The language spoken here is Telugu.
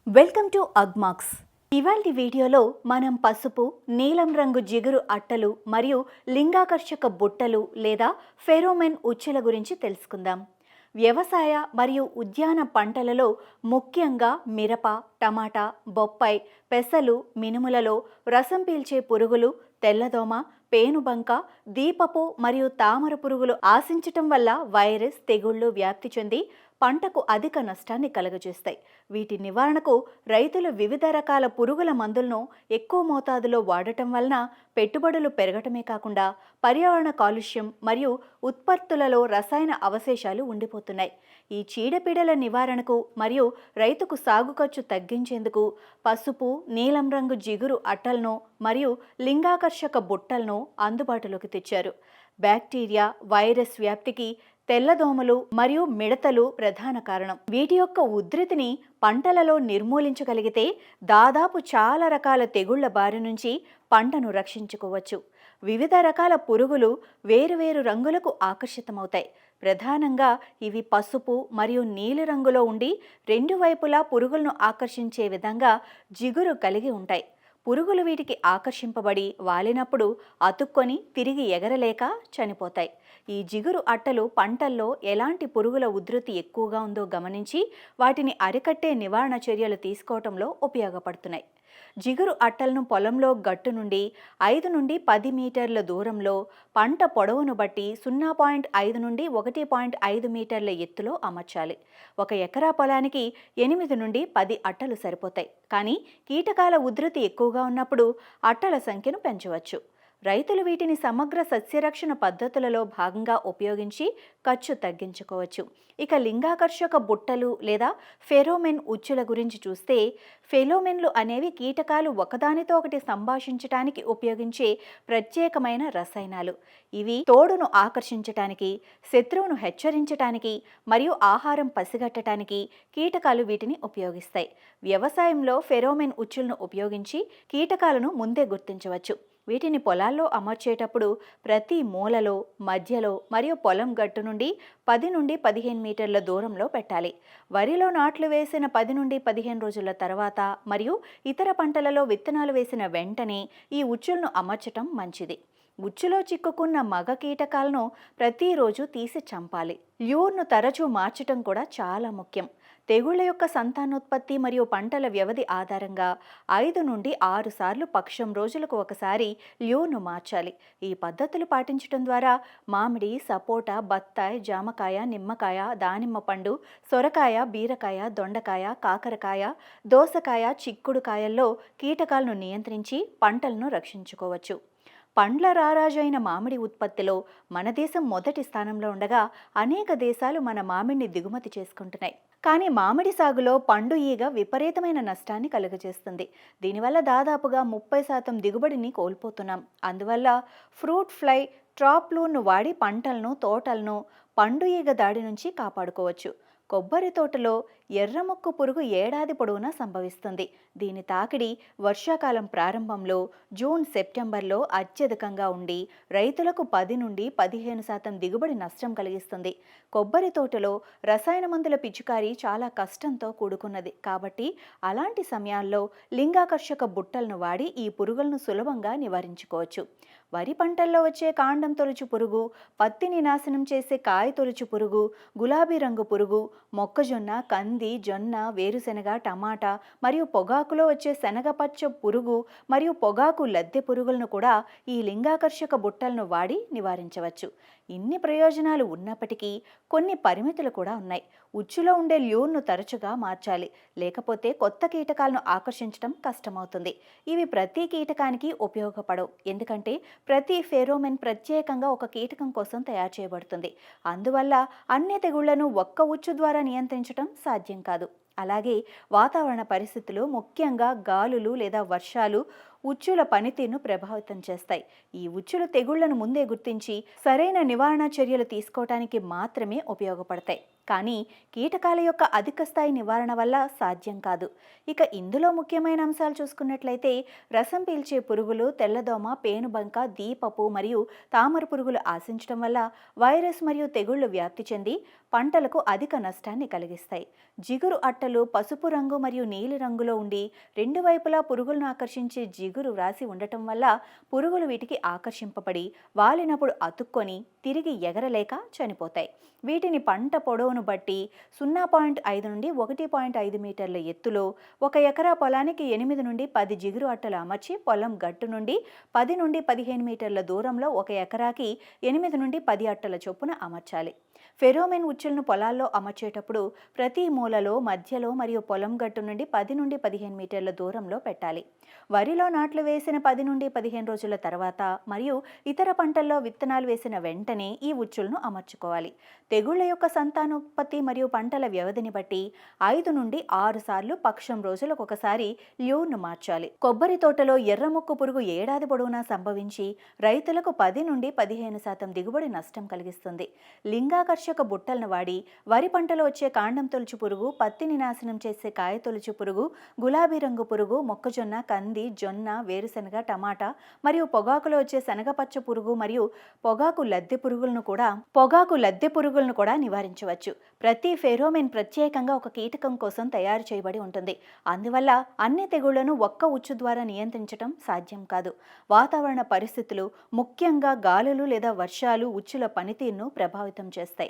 Welcome to Agmax. ఇవాల్టి వీడియోలో మనం పసుపు, నీలం రంగు జిగురు అట్టలు మరియు లింగాకర్షక బుట్టలు లేదా ఫెరోమెన్ ఉచ్చుల గురించి తెలుసుకుందాం. వ్యవసాయ మరియు ఉద్యాన పంటలలో ముఖ్యంగా మిరప, టమాటా, బొప్పాయి, పెసలు, మినుములలో రసం పీల్చే పురుగులు, తెల్లదోమ, పేనుబంక, దీపపు మరియు తామర పురుగులు ఆశించటం వల్ల వైరస్, తెగుళ్లు వ్యాప్తి చెంది పంటకు అధిక నష్టాన్ని కలుగజేస్తాయి. వీటి నివారణకు రైతులు వివిధ రకాల పురుగుల మందులను ఎక్కువ మోతాదులో వాడటం వలన పెట్టుబడులు పెరగటమే కాకుండా పర్యావరణ కాలుష్యం మరియు ఉత్పత్తులలో రసాయన అవశేషాలు ఉండిపోతున్నాయి. ఈ చీడపీడల నివారణకు మరియు రైతుకు సాగు ఖర్చు తగ్గించేందుకు పసుపు, నీలం రంగు జిగురు అట్టలను మరియు లింగాకర్షక బుట్టలను అందుబాటులోకి తెచ్చారు. బ్యాక్టీరియా, వైరస్ వ్యాప్తికి తెల్లదోమలు మరియు మిడతలు ప్రధాన కారణం. వీటి యొక్క ఉధృతిని పంటలలో నిర్మూలించగలిగితే దాదాపు చాలా రకాల తెగుళ్ల బారి నుంచి పంటను రక్షించుకోవచ్చు. వివిధ రకాల పురుగులు వేరువేరు రంగులకు ఆకర్షితమవుతాయి. ప్రధానంగా ఇవి పసుపు మరియు నీలి రంగులో ఉండి రెండు వైపులా పురుగులను ఆకర్షించే విధంగా జిగురు కలిగి ఉంటాయి. పురుగులు వీటికి ఆకర్షింపబడి వాలినప్పుడు అతుక్కొని తిరిగి ఎగరలేక చనిపోతాయి. ఈ జిగురు అట్టలు పంటల్లో ఎలాంటి పురుగుల ఉధృతి ఎక్కువగా ఉందో గమనించి వాటిని అరికట్టే నివారణ చర్యలు తీసుకోవటంలో ఉపయోగపడుతున్నాయి. జిగురు అట్టలను పొలంలో గట్టు నుండి 5 నుండి 10 మీటర్ల దూరంలో పంట పొడవును బట్టి 0.5 నుండి 1.5 మీటర్ల ఎత్తులో అమర్చాలి. 1 ఎకరా పొలానికి 8 నుండి 10 అట్టలు సరిపోతాయి. కానీ కీటకాల ఉధృతి ఎక్కువగా ఉన్నప్పుడు అట్టల సంఖ్యను పెంచవచ్చు. రైతులు వీటిని సమగ్ర సస్యరక్షణ పద్ధతులలో భాగంగా ఉపయోగించి ఖర్చు తగ్గించుకోవచ్చు. ఇక లింగాకర్షక బుట్టలు లేదా ఫెరోమెన్ ఉచ్చుల గురించి చూస్తే, ఫెరోమెన్లు అనేవి కీటకాలు ఒకదానితో ఒకటి సంభాషించటానికి ఉపయోగించే ప్రత్యేకమైన రసాయనాలు. ఇవి తోడును ఆకర్షించటానికి, శత్రువును హెచ్చరించటానికి మరియు ఆహారం పసిగట్టడానికి కీటకాలు వీటిని ఉపయోగిస్తాయి. వ్యవసాయంలో ఫెరోమెన్ ఉచ్చులను ఉపయోగించి కీటకాలను ముందే గుర్తించవచ్చు. వీటిని పొలాల్లో అమర్చేటప్పుడు ప్రతి మూలలో, మధ్యలో మరియు పొలం గట్టు నుండి 10 నుండి 15 మీటర్ల దూరంలో పెట్టాలి. వరిలో నాట్లు వేసిన 10 నుండి 15 రోజుల తర్వాత మరియు ఇతర పంటలలో విత్తనాలు వేసిన వెంటనే ఈ ఉచ్చులను అమర్చటం మంచిది. ఉచ్చులో చిక్కుకున్న మగ కీటకాలను ప్రతిరోజు తీసి చంపాలి. ల్యూర్ను తరచూ మార్చటం కూడా చాలా ముఖ్యం. తెగుళ్ల యొక్క సంతానోత్పత్తి మరియు పంటల వ్యవధి ఆధారంగా 5 నుండి 6 సార్లు పక్షం రోజులకు ఒకసారి ల్యూర్ను మార్చాలి. ఈ పద్ధతులు పాటించడం ద్వారా మామిడి, సపోటా, బత్తాయి, జామకాయ, నిమ్మకాయ, దానిమ్మ పండు, సొరకాయ, బీరకాయ, దొండకాయ, కాకరకాయ, దోసకాయ, చిక్కుడుకాయల్లో కీటకాలను నియంత్రించి పంటలను రక్షించుకోవచ్చు. పండ్ల రారాజు అయిన మామిడి ఉత్పత్తిలో మన దేశం మొదటి స్థానంలో ఉండగా అనేక దేశాలు మన మామిడిని దిగుమతి చేసుకుంటున్నాయి. కానీ మామిడి సాగులో పండు ఈగ విపరీతమైన నష్టాన్ని కలుగజేస్తుంది. దీనివల్ల దాదాపుగా 30% దిగుబడిని కోల్పోతున్నాం. అందువల్ల ఫ్రూట్ ఫ్లై ట్రాప్ లూర్ను వాడి పంటలను, తోటలను పండు ఈగ దాడి నుంచి కాపాడుకోవచ్చు. కొబ్బరి తోటలో ఎర్రముక్కు పురుగు ఏడాది పొడవునా సంభవిస్తుంది. దీని తాకిడి వర్షాకాలం ప్రారంభంలో జూన్, సెప్టెంబర్లో అత్యధికంగా ఉండి రైతులకు 10 నుండి 15% దిగుబడి నష్టం కలిగిస్తుంది. కొబ్బరి తోటలో రసాయన మందుల పిచికారీ చాలా కష్టంతో కూడుకున్నది. కాబట్టి అలాంటి సమయాల్లో లింగాకర్షక బుట్టలను వాడి ఈ పురుగులను సులభంగా నివారించుకోవచ్చు. వరి పంటల్లో వచ్చే కాండం తొలుచు పురుగు, పత్తిని నాశనం చేసే కాయ తొలుచు పురుగు, గులాబీ రంగు పురుగు, మొక్కజొన్న, కంది, జొన్న, వేరుశెనగ, టమాటా మరియు పొగాకులో వచ్చే శనగపచ్చ పురుగు మరియు పొగాకు లద్దె పురుగులను కూడా ఈ లింగాకర్షక బుట్టలను వాడి నివారించవచ్చు. ఇన్ని ప్రయోజనాలు ఉన్నప్పటికీ కొన్ని పరిమితులు కూడా ఉన్నాయి. ఉచ్చులో ఉండే ల్యూర్ను తరచుగా మార్చాలి, లేకపోతే కొత్త కీటకాలను ఆకర్షించడం కష్టమవుతుంది. ఇవి ప్రతి కీటకానికి ఉపయోగపడవు, ఎందుకంటే ప్రతి ఫెరోమెన్ ప్రత్యేకంగా ఒక కీటకం కోసం తయారు చేయబడుతుంది. అందువల్ల అన్ని తెగుళ్లను ఒక్క ఉచ్చు ద్వారా నియంత్రించడం సాధ్యం కాదు. అలాగే వాతావరణ పరిస్థితులు, ముఖ్యంగా గాలులు లేదా వర్షాలు, ఉచ్చుల పనితీరును ప్రభావితం చేస్తాయి. ఈ ఉచ్చులు తెగుళ్లను ముందే గుర్తించి సరైన నివారణ చర్యలు తీసుకోవటానికి మాత్రమే ఉపయోగపడతాయి. కానీ కీటకాల యొక్క అధిక స్థాయి నివారణ వల్ల సాధ్యం కాదు. ఇక ఇందులో ముఖ్యమైన అంశాలు చూసుకున్నట్లయితే రసం పీల్చే పురుగులు, తెల్లదోమ, పేనుబంక, దీపపు మరియు తామర పురుగులు ఆశించడం వల్ల వైరస్ మరియు తెగుళ్లు వ్యాప్తి చెంది పంటలకు అధిక నష్టాన్ని కలిగిస్తాయి. జిగురు అట్టలు పసుపు రంగు మరియు నీలి రంగులో ఉండి రెండు వైపులా పురుగులను ఆకర్షించే జిగురు వ్రాసి ఉండటం వల్ల పురుగులు వీటికి ఆకర్షింపబడి వాలినప్పుడు అతుక్కొని తిరిగి ఎగరలేక చనిపోతాయి. వీటిని పంట పొడవును బట్టి 0.5 నుండి 1.5 మీటర్ల ఎత్తులో 1 ఎకరా పొలానికి 8 నుండి 10 జిగురు అట్టలు అమర్చి పొలం గట్టు నుండి 10 నుండి 15 మీటర్ల దూరంలో 1 ఎకరాకి 8 నుండి 10 అట్టల చొప్పున అమర్చాలి. ఫెరోమెన్ ఉచ్చులను పొలాల్లో అమర్చేటప్పుడు ప్రతి మూలలో, మధ్యలో మరియు పొలం గట్టు నుండి 10 నుండి 15 మీటర్ల దూరంలో పెట్టాలి. వరిలో నాట్లు వేసిన 10 నుండి 15 రోజుల తర్వాత మరియు ఇతర పంటల్లో విత్తనాలు వేసిన వెంటనే ఈ ఉచ్చులను అమర్చుకోవాలి. తెగుళ్ల యొక్క సంతానోత్పత్తి మరియు పంటల వ్యవధిని బట్టి 5 నుండి 6 సార్లు పక్షం రోజులకు ఒకసారి ల్యూర్ను మార్చాలి. కొబ్బరి తోటలో ఎర్రముక్కు పురుగు ఏడాది పొడవునా సంభవించి రైతులకు 10 నుండి 15% దిగుబడి నష్టం కలిగిస్తుంది. లింగాకర్షక బుట్టలను వాడి వరి పంటలో వచ్చే కాండం తొలుచు పురుగు, పత్తిని నాశనం చేసే కాయ తొలుచు పురుగు, గులాబీ రంగు పురుగు, మొక్కజొన్న, కంది, జొన్న, వేరుశనగ, టమాటా మరియు పొగాకులో వచ్చే శనగపచ్చ పురుగు మరియు పొగాకు లద్దె పురుగులను కూడా నివారించవచ్చు. ప్రతి ఫెరోమెన్ ప్రత్యేకంగా ఒక కీటకం కోసం తయారు చేయబడి ఉంటుంది. అందువల్ల అన్ని తెగుళ్లను ఒక్క ఉచ్చు ద్వారా నియంత్రించడం సాధ్యం కాదు. వాతావరణ పరిస్థితులు, ముఖ్యంగా గాలులు లేదా వర్షాలు ఉచ్చుల పనితీరును ప్రభావితం చేస్తాయి.